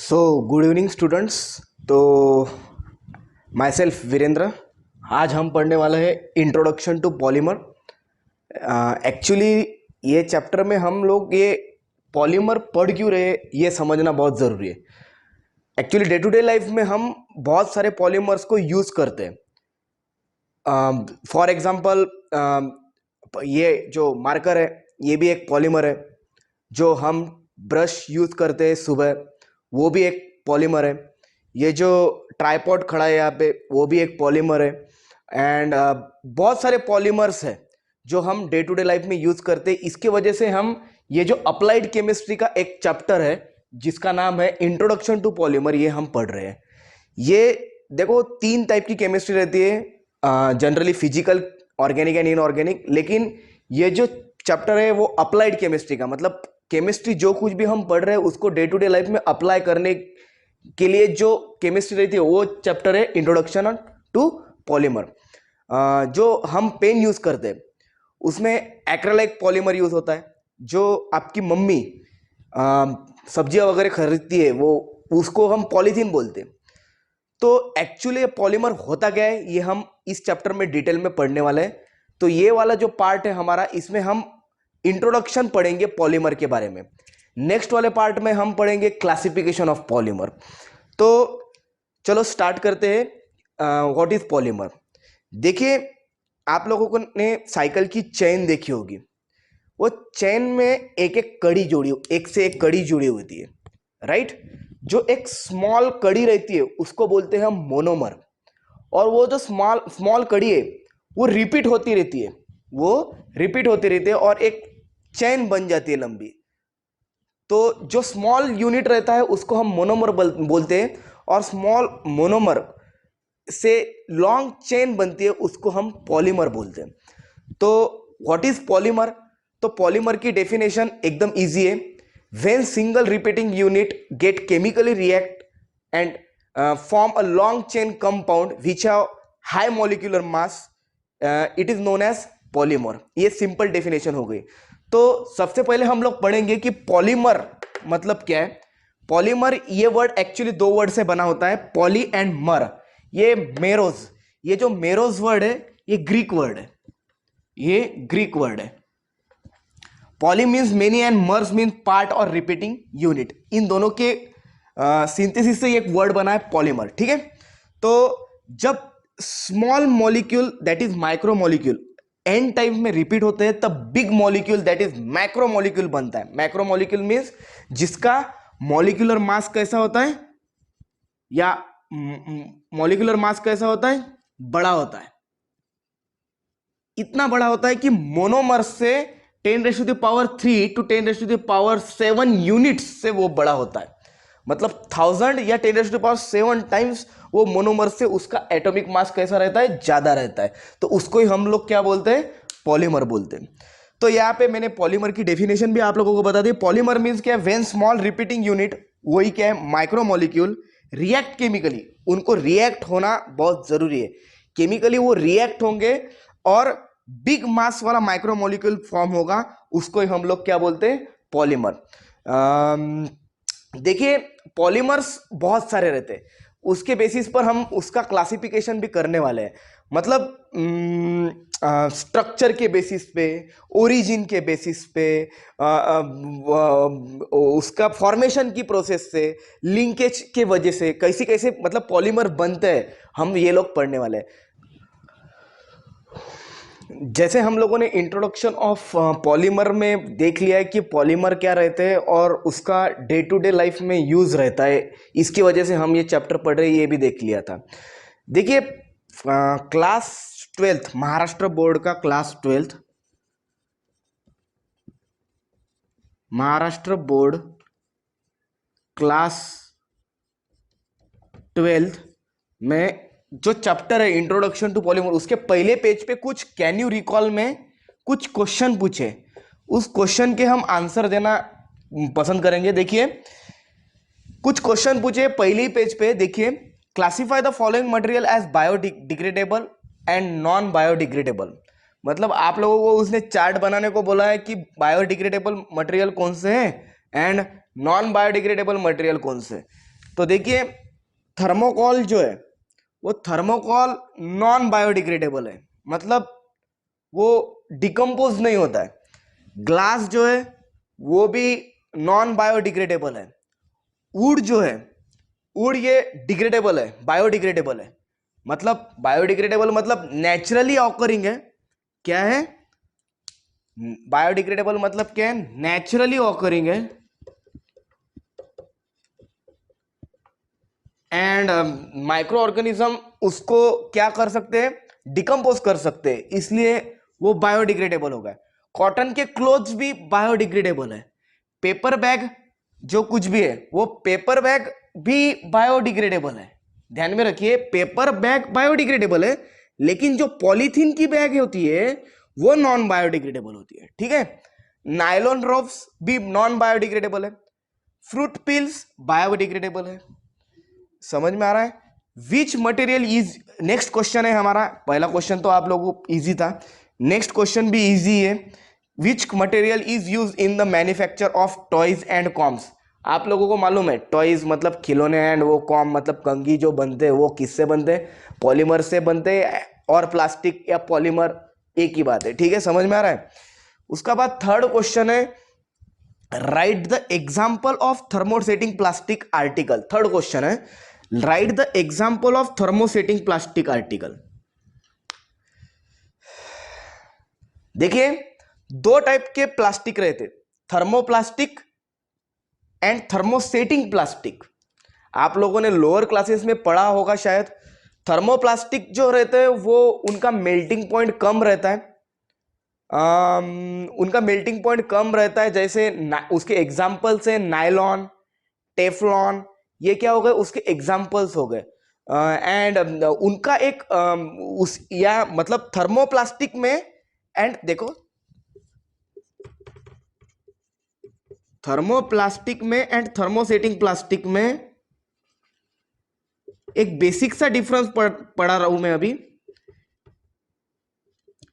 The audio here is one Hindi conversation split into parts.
So good evening students. तो माई सेल्फ वीरेंद्र। आज हम पढ़ने वाले हैं इंट्रोडक्शन टू पॉलीमर। एक्चुअली ये चैप्टर में हम लोग ये पॉलीमर पढ़ क्यों रहे ये समझना बहुत ज़रूरी है। Actually day to day life में हम बहुत सारे पॉलीमर्स को यूज़ करते हैं। फॉर एग्जांपल ये जो मार्कर है ये भी एक पॉलीमर है। जो हम ब्रश यूज़ करते हैं सुबह वो भी एक पॉलीमर है। ये जो ट्राइपॉड खड़ा है यहाँ पे वो भी एक पॉलीमर है। एंड बहुत सारे पॉलीमर्स हैं जो हम डे टू डे लाइफ में यूज़ करते हैं। इसके वजह से हम ये जो अप्लाइड केमिस्ट्री का एक चैप्टर है जिसका नाम है इंट्रोडक्शन टू पॉलीमर, ये हम पढ़ रहे हैं। ये देखो तीन टाइप की केमिस्ट्री रहती है, generally physical, organic and inorganic. लेकिन ये जो चैप्टर है वो अप्लाइड केमिस्ट्री का, मतलब केमिस्ट्री जो कुछ भी हम पढ़ रहे हैं उसको डे टू डे लाइफ में अप्लाई करने के लिए जो केमिस्ट्री रहती है वो चैप्टर है इंट्रोडक्शन टू पॉलीमर। जो हम पेन यूज़ करते हैं उसमें एक्रेलिक पॉलीमर यूज़ होता है। जो आपकी मम्मी सब्जियां वगैरह खरीदती है वो उसको हम पॉलीथीन बोलते हैं। तो एक्चुअली पॉलीमर होता क्या है ये हम इस चैप्टर में डिटेल में पढ़ने वाले हैं। तो ये वाला जो पार्ट है हमारा, इसमें हम इंट्रोडक्शन पढ़ेंगे पॉलीमर के बारे में। नेक्स्ट वाले पार्ट में हम पढ़ेंगे क्लासिफिकेशन ऑफ पॉलीमर। तो चलो स्टार्ट करते हैं। What is polymer. देखिए, आप लोगों ने साइकिल की चेन देखी होगी। वो चेन में एक एक कड़ी जुड़ी, एक से एक कड़ी जुड़ी होती है, राइट। जो एक स्मॉल कड़ी रहती है उसको बोलते हैं हम मोनोमर। और वो जो स्मॉल स्मॉल कड़ी है वो रिपीट होती रहती है, वो रिपीट होती रहती है और एक चेन बन जाती है लंबी। तो जो स्मॉल यूनिट रहता है उसको हम मोनोमर बोलते हैं, और स्मॉल मोनोमर से लॉन्ग चेन बनती है उसको हम पॉलीमर बोलते हैं। तो व्हाट इज पॉलीमर। तो पॉलीमर की डेफिनेशन एकदम इजी है। When single repeating unit get chemically react and form a long chain compound which have high molecular mass, it is known as polymer. ये सिंपल डेफिनेशन हो गई। तो सबसे पहले हम लोग पढ़ेंगे कि पॉलीमर मतलब क्या है। पॉलीमर ये वर्ड एक्चुअली दो वर्ड से बना होता है, पॉली एंड मर। ये मेरोज, ये जो मेरोज वर्ड है ये ग्रीक वर्ड है, ये ग्रीक वर्ड है। Poly means many and MERS means part और रिपीटिंग यूनिट। इन दोनों के सिंथेसिस से एक वर्ड बना है पॉलीमर, ठीक है। तो जब small molecule that is micro molecule n type में रिपीट होते हैं तब big molecule that is macro molecule बनता है। मैक्रो मॉलिक्यूल मीन्स जिसका मॉलिक्यूलर मास कैसा होता है, या मॉलिक्यूलर मास कैसा होता है, बड़ा होता है। इतना बड़ा होता है कि मोनोमर से 10⁻³ टू 10⁻7 यूनिट्स से वो बड़ा होता है। मतलब 1000 या 10⁻7 टाइम्स वो मोनोमर से उसका एटॉमिक मास कैसा रहता है, ज्यादा रहता है। तो उसको ही हम लोग क्या बोलते हैं, पॉलीमर बोलते हैं। तो यहाँ पे मैंने पॉलीमर की डेफिनेशन भी आप लोगों को बता दी। पॉलीमर मीन्स क्या है, व्हेन स्मॉल रिपीटिंग यूनिट, वही क्या है माइक्रो मॉलिक्यूल, रिएक्ट केमिकली। उनको रिएक्ट होना बहुत जरूरी है, केमिकली वो रिएक्ट होंगे और बिग मास वाला माइक्रो मॉलिक्यूल फॉर्म होगा, उसको ही हम लोग क्या बोलते हैं, पॉलीमर। देखिए, पॉलीमर्स बहुत सारे रहते हैं, उसके बेसिस पर हम उसका क्लासिफिकेशन भी करने वाले हैं। मतलब स्ट्रक्चर के बेसिस पे, ओरिजिन के बेसिस पे, उसका फॉर्मेशन की प्रोसेस से, लिंकेज के वजह से कैसे कैसे मतलब पॉलीमर बनते हैं, हम ये लोग पढ़ने वाले हैं। जैसे हम लोगों ने इंट्रोडक्शन ऑफ पॉलीमर में देख लिया है कि पॉलीमर क्या रहते हैं और उसका डे टू डे लाइफ में यूज़ रहता है, इसकी वजह से हम ये चैप्टर पढ़ रहे हैं, ये भी देख लिया था। देखिए, क्लास 12th महाराष्ट्र बोर्ड का class 12th, Maharashtra board class 12th में जो चैप्टर है इंट्रोडक्शन टू पॉलीमर, उसके पहले पेज पे कुछ कैन यू रिकॉल में कुछ क्वेश्चन पूछे, उस क्वेश्चन के हम आंसर देना पसंद करेंगे। देखिए, कुछ क्वेश्चन पूछे पहले ही पेज पे। देखिए, classify the following material as biodegradable and non biodegradable. मतलब आप लोगों को उसने चार्ट बनाने को बोला है कि बायोडिग्रेडेबल मटेरियल कौन से हैं एंड नॉन बायोडिग्रेडेबल मटेरियल कौन से। तो देखिए थर्मोकॉल जो है वो थर्मोकॉल नॉन बायोडिग्रेडेबल है, मतलब वो डिकम्पोज नहीं होता है। ग्लास जो है वो भी नॉन बायोडिग्रेडेबल है। वुड जो है, वुड ये डिग्रेडेबल है, बायोडिग्रेडेबल है। मतलब बायोडिग्रेडेबल मतलब नेचुरली ऑकरिंग है। क्या है बायोडिग्रेडेबल मतलब? क्या है? नेचुरली ऑकरिंग है एंड माइक्रो ऑर्गेनिज्म उसको क्या कर सकते हैं? डिकम्पोज कर सकते हैं, इसलिए वो बायोडिग्रेडेबल होगा। कॉटन के क्लोथ्स भी बायोडिग्रेडेबल है। पेपर बैग जो कुछ भी है वो पेपर बैग भी बायोडिग्रेडेबल है। ध्यान में रखिए पेपर बैग बायोडिग्रेडेबल है, लेकिन जो पॉलीथीन की बैग होती है वो नॉन बायोडिग्रेडेबल होती है। ठीक है, नायलॉन रोप्स भी नॉन बायोडिग्रेडेबल है। फ्रूट पिल्स बायोडिग्रेडेबल है। समझ में आ रहा है? Which material is, next question है हमारा। पहला क्वेश्चन तो आप लोगों को इजी था, नेक्स्ट क्वेश्चन भी इजी है। Which material is use in the manufacture of toys and combs? आप लोगों को मालूम है टॉयज मतलब खिलौने एंड वो कॉम मतलब कंघी जो बनते हैं वो किससे बनते हैं? पॉलीमर से बनते हैं, और प्लास्टिक या पॉलीमर एक ही बात है। ठीक है, समझ में आ रहा है? उसका बाद थर्ड क्वेश्चन है write the example of thermosetting plastic article. Third question है write the example of thermosetting plastic article. देखिए दो टाइप के प्लास्टिक रहते, थर्मोप्लास्टिक एंड थर्मोसेटिंग प्लास्टिक। आप लोगों ने लोअर क्लासेस में पढ़ा होगा शायद। थर्मोप्लास्टिक जो रहते हैं वो उनका मेल्टिंग पॉइंट कम रहता है। उनका मेल्टिंग पॉइंट कम रहता है, जैसे उसके एग्जाम्पल्स है नायलॉन, टेफलॉन, ये क्या हो गए? उसके एग्जाम्पल्स हो गए। एंड उनका एक उस या मतलब थर्मोप्लास्टिक में, एंड देखो थर्मोप्लास्टिक में एंड थर्मोसेटिंग प्लास्टिक में एक बेसिक सा डिफरेंस पढ़ा रहा हूं मैं अभी।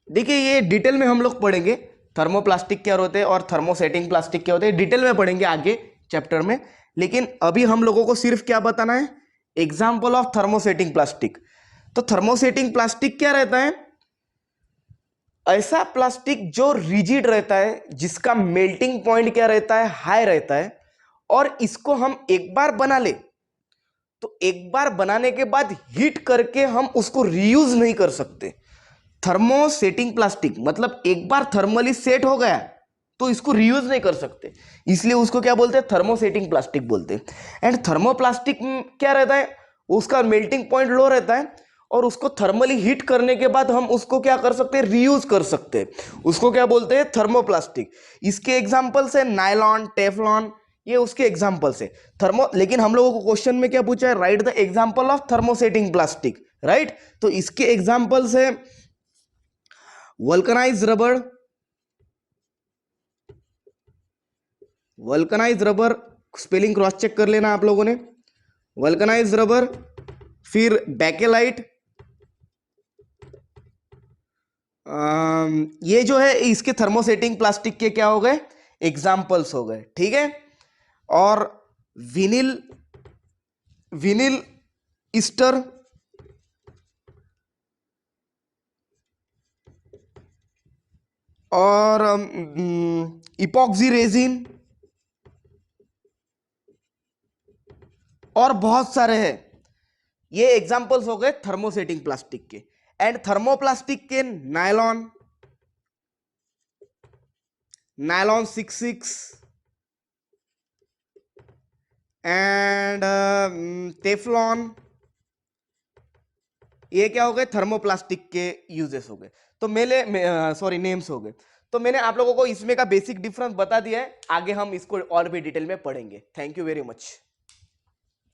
देखिए ये डिटेल में हम लोग पढ़ेंगे थर्मोप्लास्टिक क्या होते हैं और थर्मोसेटिंग प्लास्टिक क्या होते हैं, डिटेल में पढ़ेंगे आगे चैप्टर में। लेकिन अभी हम लोगों को सिर्फ क्या बताना है? Example of thermosetting plastic. तो थर्मोसेटिंग प्लास्टिक क्या रहता है? ऐसा प्लास्टिक जो रिजिड रहता है, जिसका मेल्टिंग पॉइंट क्या रहता है? हाई रहता है, और इसको हम एक बार बना ले तो एक बार बनाने के बाद हीट करके हम उसको रीयूज नहीं कर सकते। थर्मोसेटिंग प्लास्टिक मतलब एक बार थर्मली सेट हो गया तो इसको रीयूज नहीं कर सकते, इसलिए उसको क्या बोलते हैं? थर्मोसेटिंग प्लास्टिक बोलते हैं। एंड थर्मोप्लास्टिक क्या रहता है? उसका मेल्टिंग पॉइंट लो रहता है, और उसको थर्मली हीट करने के बाद हम उसको क्या कर सकते हैं? रीयूज कर सकते हैं। उसको क्या बोलते हैं? थर्मोप्लास्टिक। इसके एग्जाम्पल्स है नायलॉन, टेफलॉन, ये उसके एग्जाम्पल्स है। लेकिन हम लोगों को क्वेश्चन में क्या पूछा है? Write the example of thermosetting plastic, right? तो इसके एग्जाम्पल्स है vulcanize rubber, vulcanize rubber spelling cross check कर लेना आप लोगों ने। वल्कनाइज रबर, फिर बैकेलाइट, ये जो है इसके थर्मोसेटिंग प्लास्टिक के क्या हो गए? एग्जाम्पल्स हो गए। ठीक है, और विनिल, विनिल ईस्टर, और इपॉक्सी रेजिन, और बहुत सारे हैं। ये एग्जाम्पल्स हो गए थर्मोसेटिंग प्लास्टिक के। एंड थर्मोप्लास्टिक के नायलॉन, नायलॉन 66, एंड टेफलॉन, ये क्या हो गए? थर्मोप्लास्टिक के यूजेस हो गए। तो मेरे सॉरी नेम्स हो गए। तो मैंने आप लोगों को इसमें का बेसिक डिफरेंस बता दिया है, आगे हम इसको और भी डिटेल में पढ़ेंगे। Thank you very much.